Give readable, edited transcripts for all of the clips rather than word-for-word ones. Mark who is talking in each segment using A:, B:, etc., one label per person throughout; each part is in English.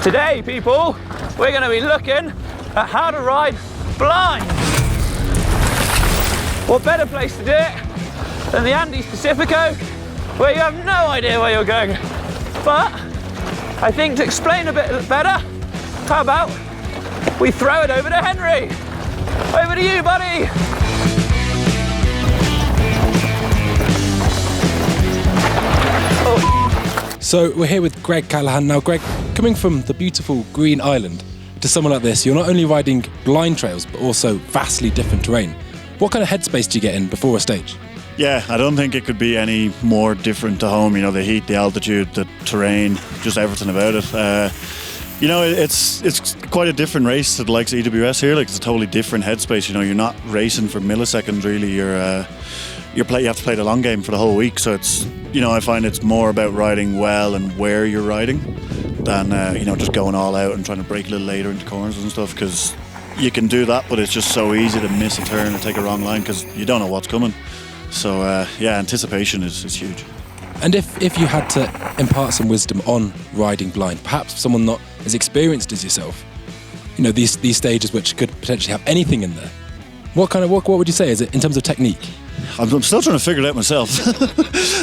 A: Today, people, we're going to be looking at how to ride blind. What better place to do it than the Andes Pacifico, where you have no idea where you're going. But I think to explain a bit better, how about we throw it over to Henry? Over to you, buddy.
B: So we're here with Greg Callaghan. Now, Greg, coming from the beautiful green island to someone like this, you're not only riding blind trails, but also vastly different terrain. What kind of headspace do you get in before a stage?
C: Yeah, I don't think it could be any more different to home. You know, the heat, the altitude, the terrain, just everything about it. You know, it's quite a different race to the likes of EWS here. Like, it's a totally different headspace. You know, you're not racing for milliseconds really. You have to play the long game for the whole week. So it's, you know, I find it's more about riding well and where you're riding than you know, just going all out and trying to break a little later into corners and stuff, because you can do that, but it's just so easy to miss a turn or take a wrong line because you don't know what's coming. So yeah, anticipation is huge.
B: And if you had to impart some wisdom on riding blind, perhaps someone not as experienced as yourself, you know, these stages which could potentially have anything in there, what would you say is it in terms of technique?
C: I'm still trying to figure it out myself.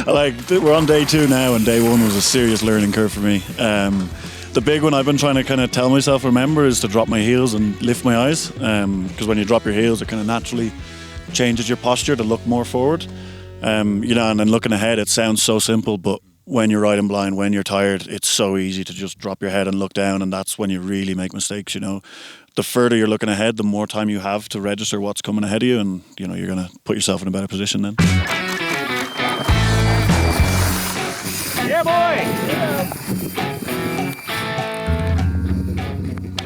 C: Like, we're on day 2 now, and day 1 was a serious learning curve for me. The big one I've been trying to kind of tell myself remember is to drop my heels and lift my eyes, because when you drop your heels, it kind of naturally changes your posture to look more forward. You know, and then looking ahead, it sounds so simple, but when you're riding blind, when you're tired, it's so easy to just drop your head and look down, and that's when you really make mistakes. You know, the further you're looking ahead, the more time you have to register what's coming ahead of you, and you know, you're going to put yourself in a better position then.
A: Yeah, boy!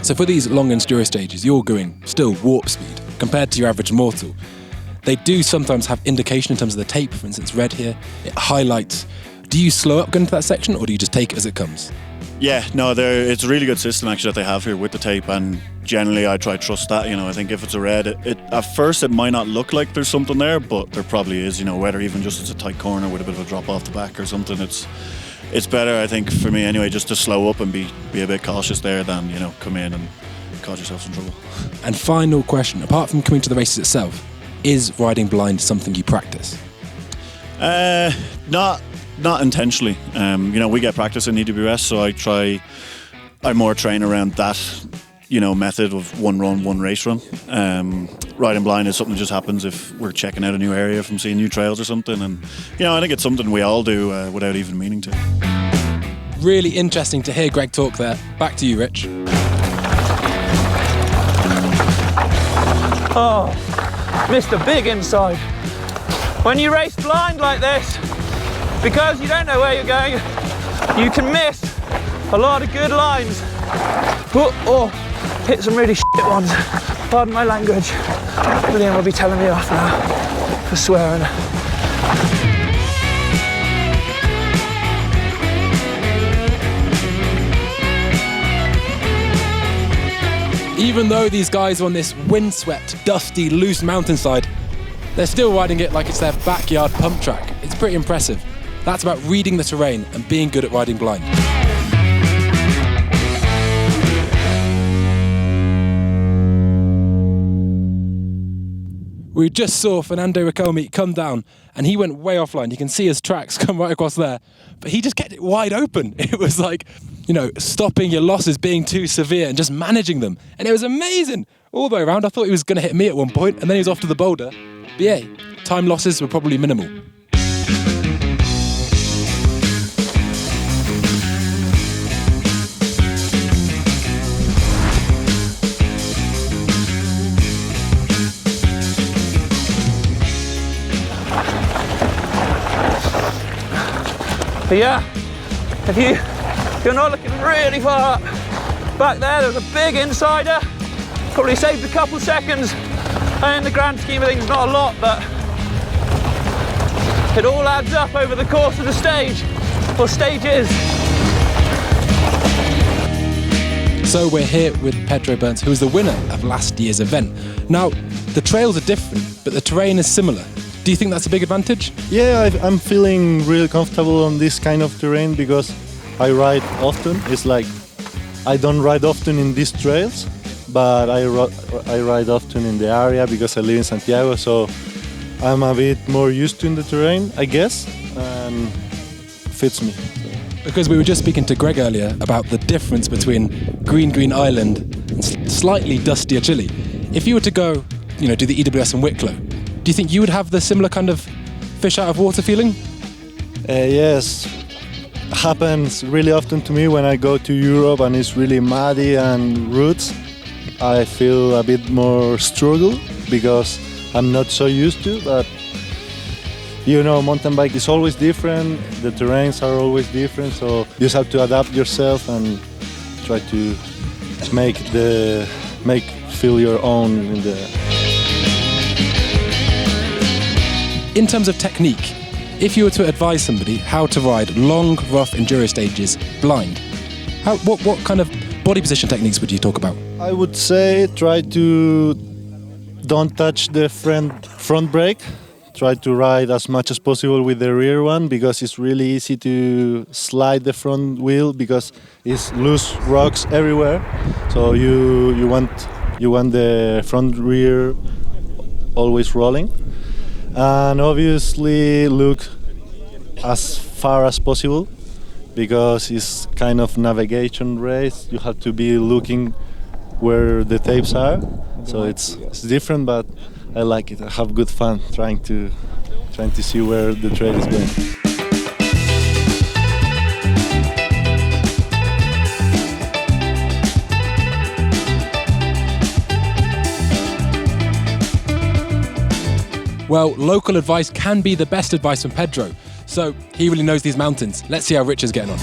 B: So for these long enduro stages, you're going still warp speed compared to your average mortal. They do sometimes have indication in terms of the tape. For instance, red here, it highlights. Do you slow up going into that section, or do you just take it as it comes?
C: Yeah, no, it's a really good system actually that they have here with the tape, and generally I try to trust that. You know, I think if it's a red, at first it might not look like there's something there, but there probably is. You know, whether even just it's a tight corner with a bit of a drop off the back or something, it's better, I think, for me anyway, just to slow up and be a bit cautious there than, you know, come in and cause yourself some trouble.
B: And final question, apart from coming to the races itself, is riding blind something you practice?
C: Not intentionally. You know, we get practice in EWS, so I more train around that, you know, method of one run, one race run. Riding blind is something that just happens if we're checking out a new area from seeing new trails or something, and you know, I think it's something we all do without even meaning to.
B: Really interesting to hear Greg talk there. Back to you, Rich.
A: Oh, Mr. Big Inside. When you race blind like this, because you don't know where you're going, you can miss a lot of good lines. Or hit some really shit ones. Pardon my language. William will be telling me off now for swearing.
B: Even though these guys are on this windswept, dusty, loose mountainside, they're still riding it like it's their backyard pump track. It's pretty impressive. That's about reading the terrain and being good at riding blind. We just saw Fernando Riquelme come down, and he went way offline. You can see his tracks come right across there, but he just kept it wide open. It was like, you know, stopping your losses being too severe and just managing them. And it was amazing all the way around. I thought he was going to hit me at one point, and then he was off to the boulder. But yeah, time losses were probably minimal.
A: But yeah, if you're not looking really far up, back there was a big insider, probably saved a couple seconds, and in the grand scheme of things not a lot, but it all adds up over the course of the stage, or stages.
B: So we're here with Pedro Burns, who was the winner of last year's event. Now, the trails are different, but the terrain is similar. Do you think that's a big advantage?
D: Yeah, I'm feeling really comfortable on this kind of terrain because I ride often. It's like I don't ride often in these trails, but I ride often in the area because I live in Santiago, so I'm a bit more used to in the terrain, I guess, and fits me.
B: Because we were just speaking to Greg earlier about the difference between green Island and slightly dustier Chile. If you were to go, do the EWS in Wicklow, do you think you would have the similar kind of fish out of water feeling?
D: Yes, happens really often to me when I go to Europe and it's really muddy and roots. I feel a bit more struggle because I'm not so used to, but mountain bike is always different, the terrains are always different, so you just have to adapt yourself and try to feel your own in the...
B: In terms of technique, if you were to advise somebody how to ride long, rough enduro stages blind, what kind of body position techniques would you talk about?
D: I would say try to don't touch the front brake. Try to ride as much as possible with the rear one because it's really easy to slide the front wheel because it's loose rocks everywhere. So you want the front rear always rolling, and obviously look as far as possible because it's kind of navigation race. You have to be looking where the tapes are. So it's different, but I like it. I have good fun trying to see where the trail is going.
B: Well, local advice can be the best advice from Pedro. So he really knows these mountains. Let's see how Rich is getting on.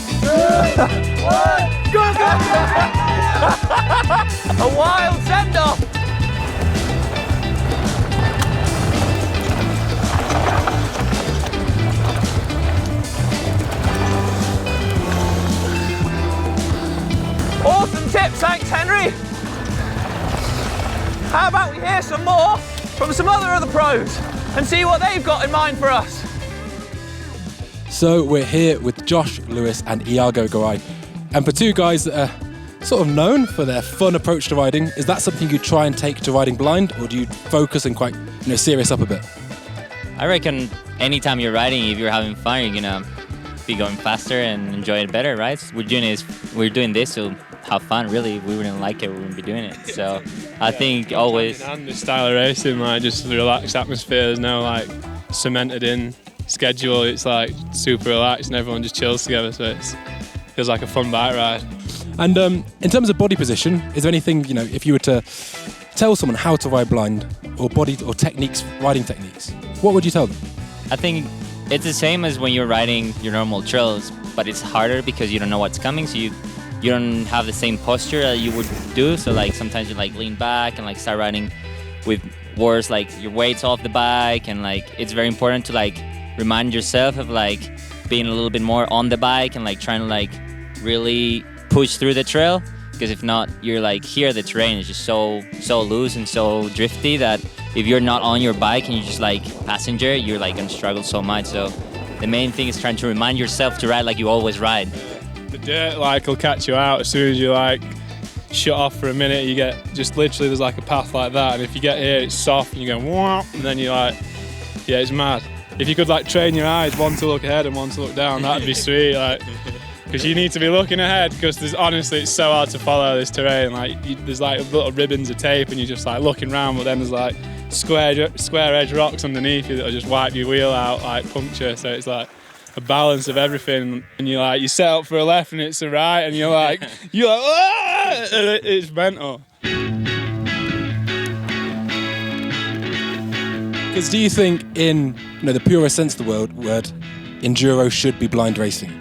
A: A wild send-off. Awesome tips, thanks Henry. How about we hear some more from some other of the pros and see what they've got in mind for us.
B: So we're here with Josh Lewis and Iago Garay. And for two guys that are sort of known for their fun approach to riding, is that something you try and take to riding blind, or do you focus and quite serious up a bit?
E: I reckon anytime you're riding, if you're having fun, you're gonna be going faster and enjoy it better, right? We're doing this to have fun, really. If we wouldn't like it, we wouldn't be doing it. So I think always...
F: And this style of racing, just a relaxed atmosphere. There's no cemented in schedule. It's super relaxed and everyone just chills together. So it feels like a fun bike ride.
B: And in terms of body position, is there anything, if you were to tell someone how to ride blind or techniques, riding techniques, what would you tell them? I
E: think it's the same as when you're riding your normal trails, but it's harder because you don't know what's coming. So you don't have the same posture that you would do. So sometimes you lean back and start riding with worse your weight's off the bike, and it's very important to remind yourself of being a little bit more on the bike and trying to really push through the trail, because if not, you're here the terrain is just so loose and so drifty that if you're not on your bike and you're just passenger, you're gonna struggle so much. So the main thing is trying to remind yourself to ride like you always ride.
F: The dirt will catch you out as soon as you shut off for a minute. You get just literally there's a path like that, and if you get here it's soft and you go whoop, and then you're yeah, it's mad. If you could train your eyes, one to look ahead and one to look down, that'd be sweet. Because you need to be looking ahead, because honestly it's so hard to follow this terrain. There's little ribbons of tape and you're just looking around, but then there's square edge rocks underneath you that'll just wipe your wheel out, puncture. So it's a balance of everything, and you set up for a left and it's a right, and you're ah! It's mental.
B: Because do you think in the purest sense of the word, enduro should be blind racing?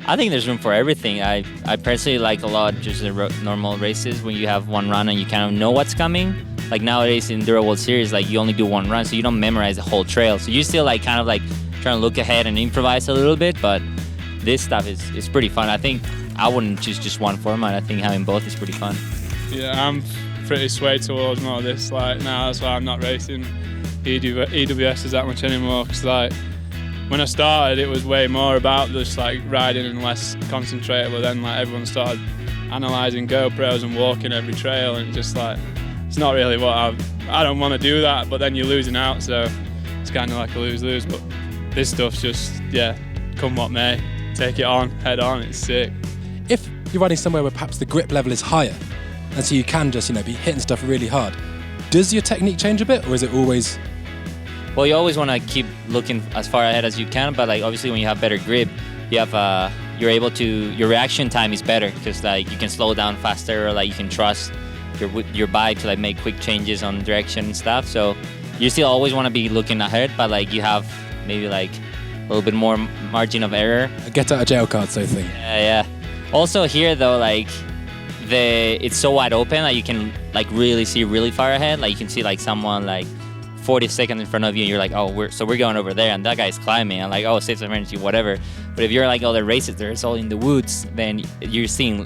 E: I think there's room for everything. I personally like a lot just the normal races when you have one run and you kind of know what's coming. Nowadays in Enduro World Series, you only do one run, so you don't memorize the whole trail. So you're still trying to look ahead and improvise a little bit, but this stuff is pretty fun. I think I wouldn't choose just one format. I think having both is pretty fun.
F: Yeah, I'm pretty swayed towards more of this now. That's why I'm not racing EWS that much anymore, because when I started it was way more about just riding and less concentrated, but then everyone started analysing GoPros and walking every trail, and just like, it's not really what I don't want to do that, but then you're losing out, so it's kind of like a lose-lose. But this stuff's just, yeah, come what may, take it on, head on, it's sick.
B: If you're riding somewhere where perhaps the grip level is higher, and so you can just, you know, be hitting stuff really hard, does your technique change a bit, or is it always...
E: Well, you always want to keep looking as far ahead as you can, but like obviously when you have better grip, you have you're able to, your reaction time is better, because like you can slow down faster, or like you can trust your bike to like make quick changes on direction and stuff. So you still always want to be looking ahead, but like you have maybe like a little bit more margin of error.
B: A get out of jail card sort of thing.
E: Yeah. Also here though, like it's so wide open that you can like really see really far ahead. Like you can see like someone like 40 seconds in front of you, and you're like, oh, we're going over there, and that guy's climbing, and like, oh, safe emergency, whatever. But if you're like other races there, it's all in the woods, then you're seeing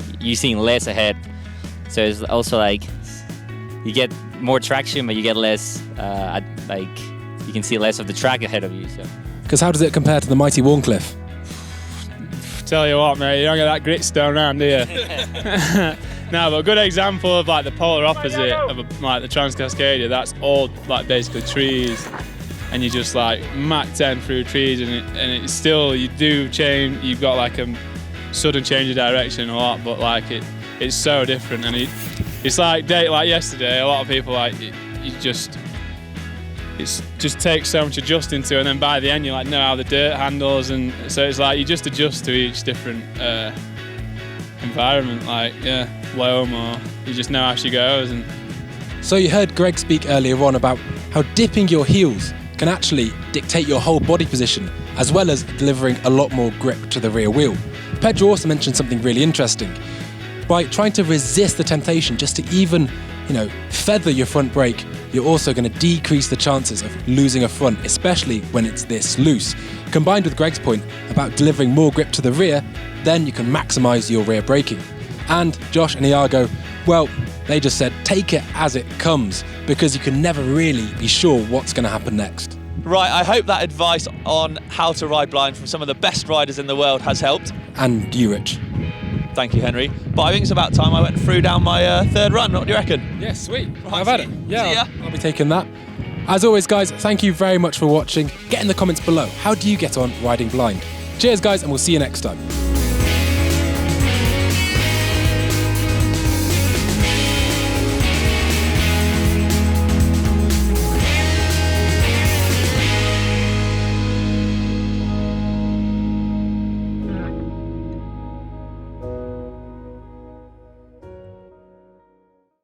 E: less ahead. So it's also like you get more traction, but you get less, like you can see less of the track ahead of you. So.
B: Because how does it compare to the mighty Warncliffe?
F: Tell you what, mate, you don't get that gritstone around, do you? No, but a good example of like the polar opposite of like the Trans-Cascadia, that's all like basically trees, and you just like Mach 10 through trees, and it's still, you do change, you've got like a sudden change of direction a lot, but like it's so different, and it's like yesterday, a lot of people like, it just takes so much adjusting to, and then by the end you like know how the dirt handles, and so it's like you just adjust to each different environment, like loam, or you just know how she goes. And
B: so you heard Greg speak earlier on about how dipping your heels can actually dictate your whole body position, as well as delivering a lot more grip to the rear wheel. Pedro also mentioned something really interesting. By trying to resist the temptation just to even, feather your front brake, you're also going to decrease the chances of losing a front, especially when it's this loose. Combined with Greg's point about delivering more grip to the rear, then you can maximise your rear braking. And Josh and Iago, well, they just said take it as it comes, because you can never really be sure what's going to happen next.
A: Right, I hope that advice on how to ride blind from some of the best riders in the world has helped.
B: And you, Rich.
A: Thank you, Henry. But I think it's about time I went through down my third run. What do you reckon?
B: Yeah, sweet.
A: Right,
B: I've had it.
A: See
B: Yeah,
A: ya.
B: I'll be taking that. As always, guys, thank you very much for watching. Get in the comments below. How do you get on riding blind? Cheers, guys, and we'll see you next time.